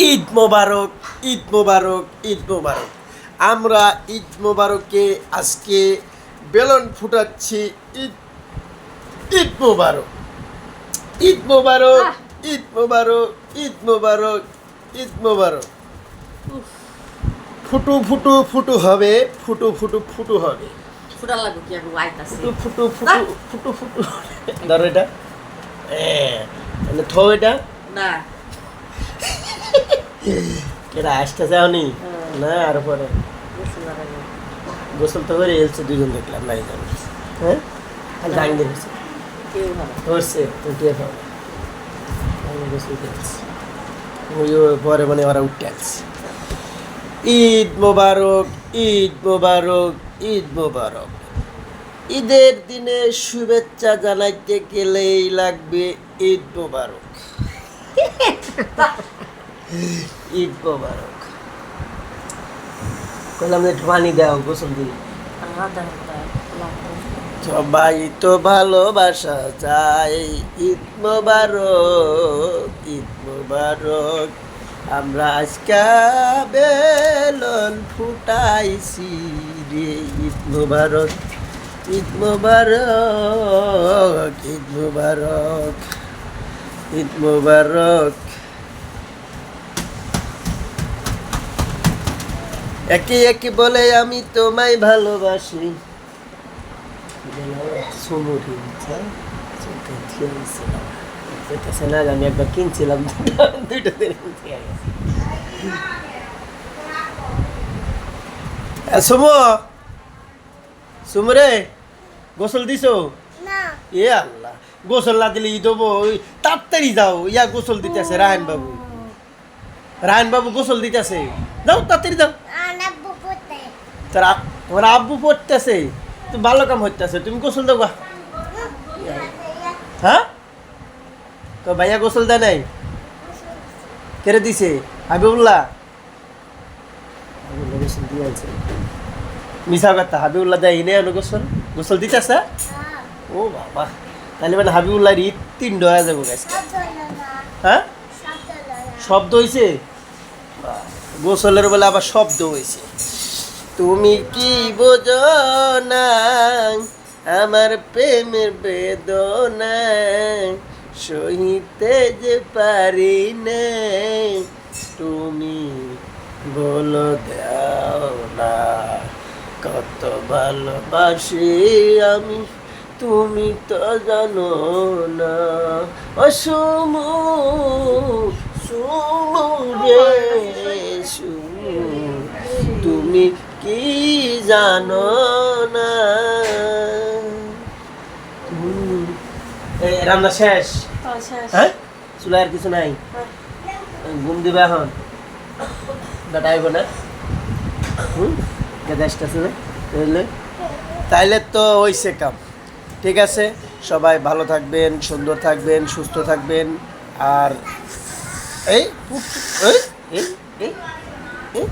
ঈদ মোবারক, ঈদ মোবারক, ঈদ মোবারক। আমরা ঈদ মোবারকে আজকে বেলুন ফুটাচ্ছি। ঈদ ঈদ মোবারক, ঈদ মোবারক, ঈদ মোবারক, ঈদ মোবারক, ঈদ মোবারক। ফুটু ফুটু ফুটু হবে, ফুটু ফুটু ফুটু হবে, ফুটা লাগবে কি আমি আইতাছি ফুটু ফুটু ফুটু ফুটু ফুটু। ধরো এটা, থো এটা। না কেটা আসতে যাওনি না? আর পরে বুঝতে পারবে গোসল তো করে এলছে, দুজন দেখলাম নাই যাবে। হ্যাঁ, আর গান দিয়েছে কেউ ভালো ধরছে তো টের পাবে। আমি গোসল করেছি, ওই পরে মানে ওরা উঠতে আসছে। ঈদ মোবারক, ঈদ মোবারক, ঈদ মোবারক। ঈদের দিনে শুভেচ্ছা জানাইতে গেলেই লাগবে ঈদ মোবারক। ঈদ মোবারক কইলাম একটু পানি দাও, গোসল দিই। রাধা সবাই তো ভালোবাসা চাই। ঈদ মোবারক, ঈদ মোবারক। আমরা আজকে বেলুন ফুটাইছি রে। ঈদ মোবারক, ঈদ মোবারক, ঈদ মোবারক, ঈদ মোবারক। একে একে বলে আমি তোমায় ভালোবাসি। আমি একবার কিনছিলাম, দুইটা দিন সুমো, সুমরে গোসল দিছো? এ আল্লাহ, গোসল না দিলে ঈদ হবো? তাড়াতাড়ি যাও, ইয়া গোসল দিতেছে রায়ন বাবু। রায়ন বাবু গোসল দিতেছে, যাও তাড়াতাড়ি যাও। তোমার আব্বু পড়তেছে, তুমি ভালো কাম হইতেছে, তুমি গোসল দাও গা। হ্যাঁ, তো ভাইয়া গোসল দেয় নাই? কেড়ে দিছে? হাবিবুল্লাহ গোসল দিয়েছে। মিশা কথা, হাবিবুল্লাহ দেয় নেই গোসল, গোসল দিতেছে। ও বাবা, তাহলে মানে হাবিবুল্লাহর ঈদ 3 হয়ে যাবো আজকে। হ্যাঁ, শব্দ হয়েছে, গোসলের বেলা আবার শব্দ হয়েছে। তুমি কি বোঝো না আমার প্রেমের বেদনা, সহিতে যে পারি না, তুমি বলো দাও না কত ভালোবাসি আমি, তুমি তো জানো না। ও সুমু, সুমু রে সুমু, তুমি কি জানো না? রান্না শেষ? হ্যাঁ, চুলা আর কিছু নাই? ঘুম দিবে এখন? দাঁড়াইব না? তাইলে তো হইছে কাম। ঠিক আছে, সবাই ভালো থাকবেন, সুন্দর থাকবেন, সুস্থ থাকবেন। আর এই এই এই এই